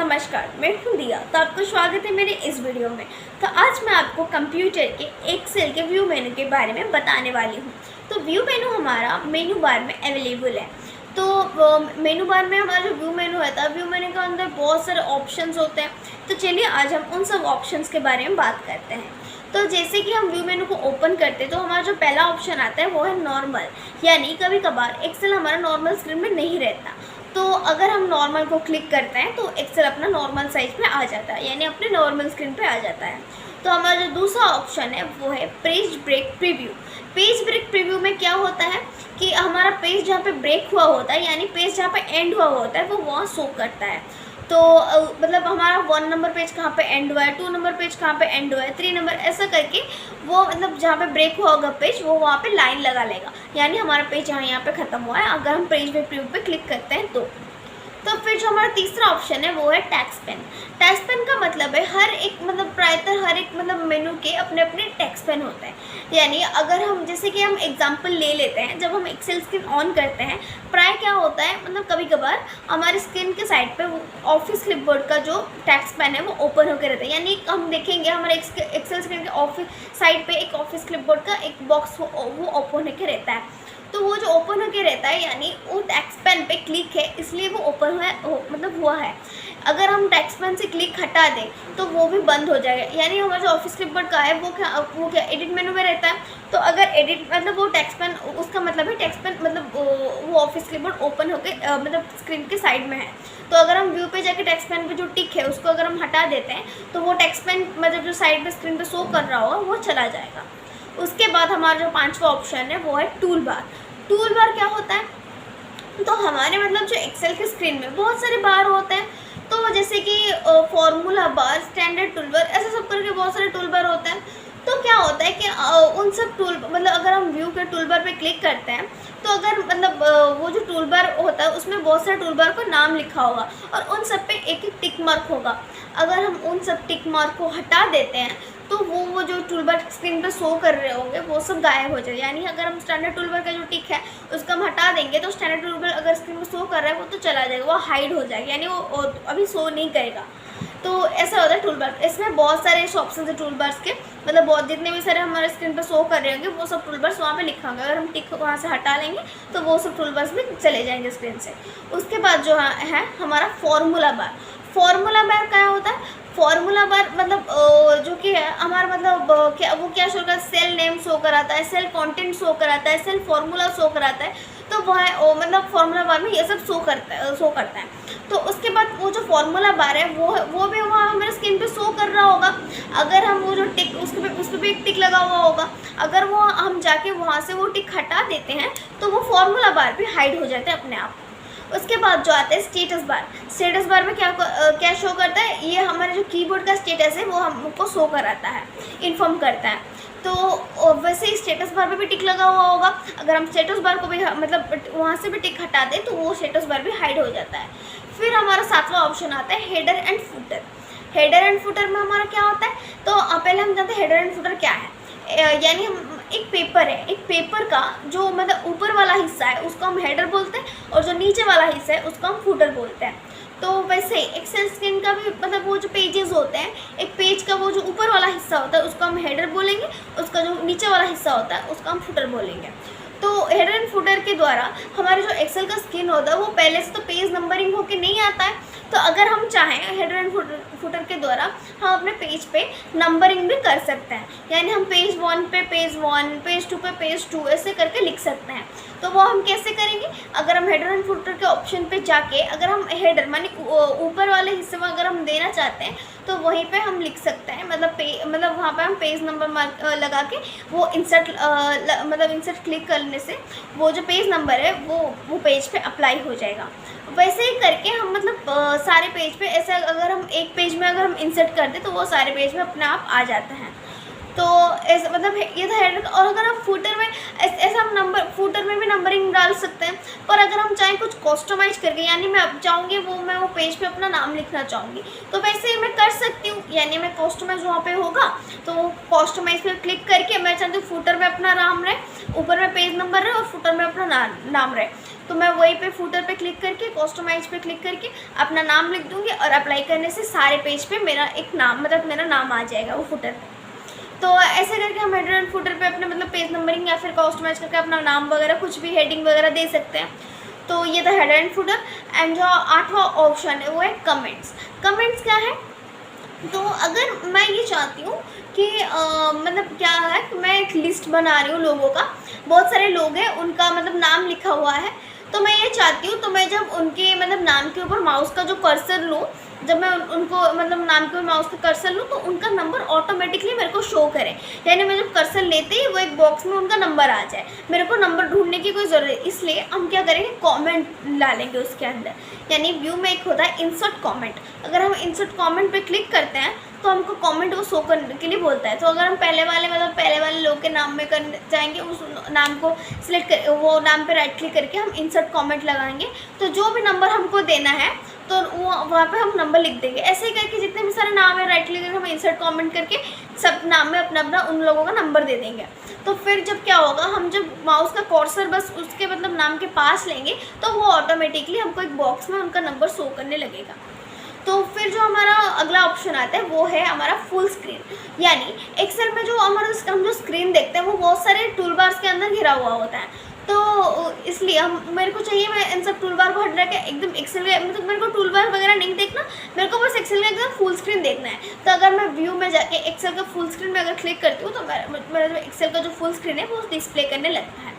नमस्कार, मैं हूँ दिया। तो आपका स्वागत है मेरे इस वीडियो में। तो आज मैं आपको कंप्यूटर के एक्सेल के व्यू मेनू के बारे में बताने वाली हूँ। तो व्यू मेनू हमारा मेनू बार में अवेलेबल है। तो मेनू बार में हमारा जो व्यू मेनू रहता है, व्यू मेनू के अंदर बहुत सारे ऑप्शंस होते हैं। तो चलिए आज हम उन सब ऑप्शंस के बारे में बात करते हैं। तो जैसे कि हम व्यू मेनू को ओपन करते हैं तो हमारा जो पहला ऑप्शन आता है वो है नॉर्मल, यानी कभी कभार एक्सेल हमारा नॉर्मल स्क्रीन में नहीं रहता। तो अगर हम नॉर्मल को क्लिक करते हैं तो एक्सेल अपना नॉर्मल साइज में आ जाता है, यानी अपने नॉर्मल स्क्रीन पे आ जाता है। तो हमारा जो दूसरा ऑप्शन है वो है page break preview. Page break preview में क्या होता है कि हमारा पेज जहाँ पे ब्रेक हुआ होता है, यानी पेज जहाँ पे एंड हुआ होता है, वो वहाँ शो करता है। तो मतलब हमारा 1 नंबर पेज कहाँ पे एंड हुआ है, 2 नंबर पेज कहाँ पे एंड हुआ है, 3 नंबर, ऐसा करके वो मतलब जहाँ पे ब्रेक हुआ होगा पेज, वो वहाँ पे लाइन लगा लेगा, यानी हमारा पेज यहाँ पे ख़त्म हुआ है अगर हम पेज पे प्रीव्यू पे क्लिक करते हैं तो फिर जो हमारा तीसरा ऑप्शन है वो है टेक्स्ट पेन। टेक्स्ट पेन का मतलब है हर एक मतलब प्रायतः हर एक मतलब मेनू के अपने अपने टेक्स्ट पेन होते हैं। यानी अगर हम जैसे कि हम एग्जांपल ले लेते हैं, जब हम एक्सेल स्क्रीन ऑन करते हैं प्राय क्या होता है, मतलब कभी कभार हमारे स्क्रीन के साइड पे ऑफिस क्लिपबोर्ड का जो टेक्स्ट पेन है वो ओपन होकर रहता है। यानी हम देखेंगे हमारे एक्सेल स्क्रीन के ऑफिस साइड पे एक ऑफिस क्लिपबोर्ड का एक बॉक्स वो ओपन होकर रहता है। तो वो जो ओपन होके रहता है, यानी वो टेक्स्ट पेन पे क्लिक है इसलिए वो ओपन हुआ है। अगर हम टेक्स्ट पेन से क्लिक हटा दें तो वो भी बंद हो जाएगा। यानी हमारा जो ऑफिस क्लिपबोर्ड का है वो क्या एडिट मेनू में रहता है। तो अगर एडिट मतलब वो टेक्स्ट पेन, उसका मतलब है टेक्स्ट पेन मतलब वो ऑफिस क्लिपबोर्ड ओपन होके मतलब स्क्रीन के साइड में है। तो अगर हम व्यू पे जाके टेक्स्ट पेन पे जो टिक है उसको अगर हम हटा देते हैं तो वो टेक्स्ट पेन मतलब जो साइड पे स्क्रीन पे शो कर रहा होगा वो चला जाएगा। उसके बाद हमारा जो पांचवा ऑप्शन है वो है टूल बार। टूल बार क्या होता है, तो हमारे मतलब जो एक्सेल के स्क्रीन में बहुत सारे बार होते हैं। तो जैसे कि formula bar, standard tool bar, ऐसे सब करके बहुत सारे टूल बार होते हैं। तो क्या होता है कि उन सब टूल मतलब अगर हम व्यू के टूल बार पे क्लिक करते हैं तो अगर मतलब वो जो टूल बार होता है उसमें बहुत सारे टूल बार का नाम लिखा होगा और उन सब पे एक एक टिक मार्क होगा। अगर हम उन सब टिक मार्क को हटा देते हैं तो वो जो टूल बार स्क्रीन पर शो कर रहे होंगे वो सब गायब हो जाए। यानी अगर हम स्टैंडर्ड टूल बार का जो टिक है उसको हम हटा देंगे तो स्टैंडर्ड टूल बार अगर स्क्रीन पर शो कर रहा है वो तो चला जाएगा, वो हाइड हो जाएगा, यानी वो अभी शो नहीं करेगा। तो ऐसा होता है टूल बार। इसमें बहुत सारे ऐसे ऑप्शन है टूल बार्स के, मतलब बहुत जितने भी सारे हमारे स्क्रीन पर शो कर रहे होंगे वो सब टूल बार्स वहाँ पे लिखा होगा। अगर हम टिक वहाँ से हटा लेंगे तो वो सब टूल बार्स भी चले जाएंगे स्क्रीन से। उसके बाद जो है हमारा फॉर्मूला बार। फॉर्मूला बार क्या होता है, फॉर्मूला बार मतलब जो कि है हमारा मतलब क्या शो करता है, सेल नेम शो कराता है, सेल कंटेंट शो कराता है, सेल फॉर्मूला शो कराता है। तो वह मतलब फॉर्मूला बार में ये सब शो करता है। तो उसके बाद वो जो फॉर्मूला बार है वो भी वहाँ हमारे स्क्रीन पे शो कर रहा होगा। अगर हम वो जो टिक उस पर भी एक टिक लगा हुआ होगा, अगर वो हम जाके वहाँ से वो टिक हटा देते हैं तो वो फॉर्मूला बार भी हाइड हो जाता है अपने आप। उसके बाद जो आता है स्टेटस बार। स्टेटस बार में क्या शो करता है, ये हमारे जो कीबोर्ड का स्टेटस है वो हमको शो कराता है, इन्फॉर्म करता है। तो वैसे ही स्टेटस बार पे भी टिक लगा हुआ होगा। अगर हम स्टेटस बार को भी मतलब वहाँ से भी टिक हटा दें तो वो स्टेटस बार भी हाइड हो जाता है। फिर हमारा सातवां ऑप्शन आता है header and footer. Header and footer में हमारा क्या होता है, तो पहले हम जानते हैं हेडर एंड फुटर क्या है। यानी हम एक पेपर है, एक पेपर का जो मतलब ऊपर वाला हिस्सा है उसको हम हेडर बोलते हैं और जो नीचे वाला हिस्सा है उसको हम फुटर बोलते हैं। तो वैसे एक्सेल स्क्रीन का भी मतलब वो जो पेजेस होते हैं, एक पेज का वो जो ऊपर वाला हिस्सा होता है उसको हम हेडर बोलेंगे, उसका जो नीचे वाला हिस्सा होता है उसको हम फुटर बोलेंगे। तो हेडर एंड फुटर के द्वारा हमारे जो एक्सेल का स्क्रीन होता है वो पहले से तो पेज नंबरिंग होके नहीं आता है। तो अगर हम चाहें हेडर एंड फुटर के द्वारा हम अपने पेज पे नंबरिंग भी कर सकते हैं। यानी हम पेज 1 पे पेज 1, पेज 2 पे पेज 2 ऐसे करके लिख सकते हैं। तो वो हम कैसे करेंगे, अगर हम हेडर एंड फुटर के ऑप्शन पे जाके अगर हम हेडर माने ऊपर वाले हिस्से में अगर हम देना चाहते हैं तो वहीं पे हम लिख सकते हैं। मतलब वहाँ पे हम पेज नंबर लगा के वो इंसर्ट क्लिक करने से वो जो पेज नंबर है वो पेज पे अप्लाई हो जाएगा। वैसे ही करके हम मतलब सारे पेज पे ऐसे अगर हम एक पेज में अगर हम इंसर्ट कर दें तो वो सारे पेज में अपने आप आ जाते हैं। तो ऐसा मतलब ये था हेडर। और अगर हम फुटर में ऐसा हम नंबर फुटर में भी नंबरिंग डाल सकते हैं, पर अगर हम चाहें कुछ कस्टमाइज करके, यानी मैं अब चाहूँगी मैं वो पेज पे अपना नाम लिखना चाहूँगी तो वैसे मैं कर सकती हूँ। यानी मैं कस्टमाइज वहाँ पे होगा तो कस्टमाइज पे क्लिक करके मैं चाहती हूँ फुटर में अपना नाम रहे, ऊपर में पेज नंबर रहे और फुटर में अपना नाम रहे। तो मैं वहीं पे फुटर पे क्लिक करके कस्टमाइज पे क्लिक करके अपना नाम लिख दूँगी और अप्लाई करने से सारे पेज पे मेरा एक नाम मतलब मेरा नाम आ जाएगा वो फुटर पे। तो ऐसे करके हम हेडर एंड फुटर पे अपने मतलब पेज नंबरिंग या फिर कस्टमाइज करके अपना नाम वगैरह कुछ भी हेडिंग वगैरह दे सकते हैं। तो ये था हेडर एंड फुटर। एंड जो 8वां ऑप्शन है वो है कमेंट्स। कमेंट्स क्या है? तो अगर मैं ये चाहती हूँ कि मतलब क्या है कि मैं एक लिस्ट बना रही हूँ लोगों का, बहुत सारे लोग हैं उनका मतलब नाम लिखा हुआ है, तो मैं ये चाहती हूँ तो मैं जब उनके मतलब नाम के ऊपर माउस का जो कर्सर लूँ, जब मैं उनको मतलब नाम के ऊपर माउस का कर्सर लूँ तो उनका नंबर ऑटोमेटिकली मेरे को शो करे। यानी मैं जब कर्सर लेते ही वो एक बॉक्स में उनका नंबर आ जाए, मेरे को नंबर ढूंढने की कोई ज़रूरत नहीं। इसलिए हम क्या करेंगे, कमेंट डालेंगे उसके अंदर। यानी व्यू में एक होता है इंसर्ट कमेंट। अगर हम इंसर्ट कमेंट पे क्लिक करते हैं तो हमको कमेंट वो शो करने के लिए बोलता है। तो अगर हम पहले वाले लोग के नाम में करने जाएंगे, उस नाम को सिलेक्ट कर वो नाम पे राइट क्लिक करके हम इंसर्ट कमेंट लगाएंगे, तो जो भी नंबर हमको देना है तो वो वहाँ पे हम नंबर लिख देंगे। ऐसे ही करके जितने भी सारे नाम है राइट क्लिक करके हम इंसर्ट कमेंट करके सब नाम में अपना अपना उन लोगों का नंबर दे देंगे। तो फिर जब क्या होगा, हम जब माउस का कर्सर बस उसके मतलब नाम के पास लेंगे तो वो ऑटोमेटिकली हमको एक बॉक्स में उनका नंबर शो करने लगेगा। तो फिर जो हमारा अगला ऑप्शन आता है वो है हमारा फुल स्क्रीन। यानी एक्सेल में जो हम जो स्क्रीन देखते हैं वो बहुत सारे टूल बार्स के अंदर घिरा हुआ होता है। तो इसलिए मेरे को चाहिए मैं इन सब टूल बार को हटा के एकदम एक्सेल में, मतलब मेरे को टूल बार वगैरह नहीं देखना, मेरे को बस एक्सेल में एकदम फुल स्क्रीन देखना है। तो अगर मैं व्यू में जाके एक्सेल का फुल स्क्रीन में अगर क्लिक करती हूँ तो मेरा जो एक्सेल का जो फुल स्क्रीन है वो डिस्प्ले करने लगता है।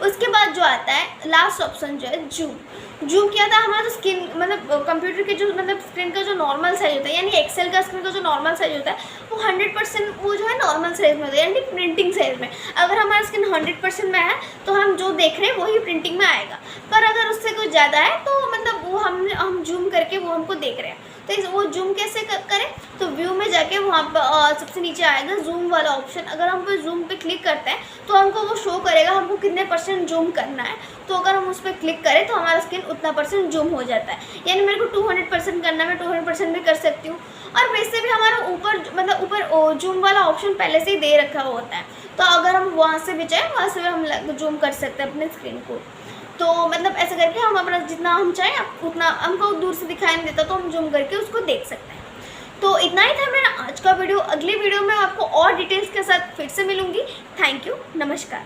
उसके बाद जो आता है लास्ट ऑप्शन जो है जूम। जूम क्या था, हमारा जो स्क्रीन मतलब कंप्यूटर के जो मतलब स्क्रीन का जो नॉर्मल साइज होता है, यानी एक्सेल का स्क्रीन का जो नॉर्मल साइज होता है वो 100% वो जो है नॉर्मल साइज में होता है, यानी प्रिंटिंग साइज में। अगर हमारा स्क्रीन 100% में है तो हम जो देख रहे हैं वही प्रिंटिंग में आएगा, पर अगर उससे कुछ ज़्यादा है तो मतलब वो हम जूम करके वो हमको देख रहे हैं। तो वो जूम कैसे करें, तो व्यू में जाके वहाँ पर सबसे नीचे आएगा जूम वाला ऑप्शन। अगर हम पे जूम पे क्लिक करते हैं तो हमको वो शो करेगा हमको कितने % जूम करना है। तो अगर हम उस पर क्लिक करें तो हमारा स्क्रीन उतना % जूम हो जाता है। यानी मेरे को 200% करना है, मैं 200% भी कर सकती हूँ। और वैसे भी हमारा ऊपर जूम वाला ऑप्शन पहले से ही दे रखा होता है, तो अगर हम वहाँ से भी चाहें वहाँ से भी हम जूम कर सकते हैं अपने स्क्रीन को। तो मतलब ऐसे करके हम अपना जितना हम चाहें उतना, हमको दूर से दिखाई नहीं देता तो हम जूम करके उसको देख सकते हैं। तो इतना ही था मेरा आज का वीडियो। अगली वीडियो में आपको और डिटेल्स के साथ फिर से मिलूंगी। थैंक यू, नमस्कार।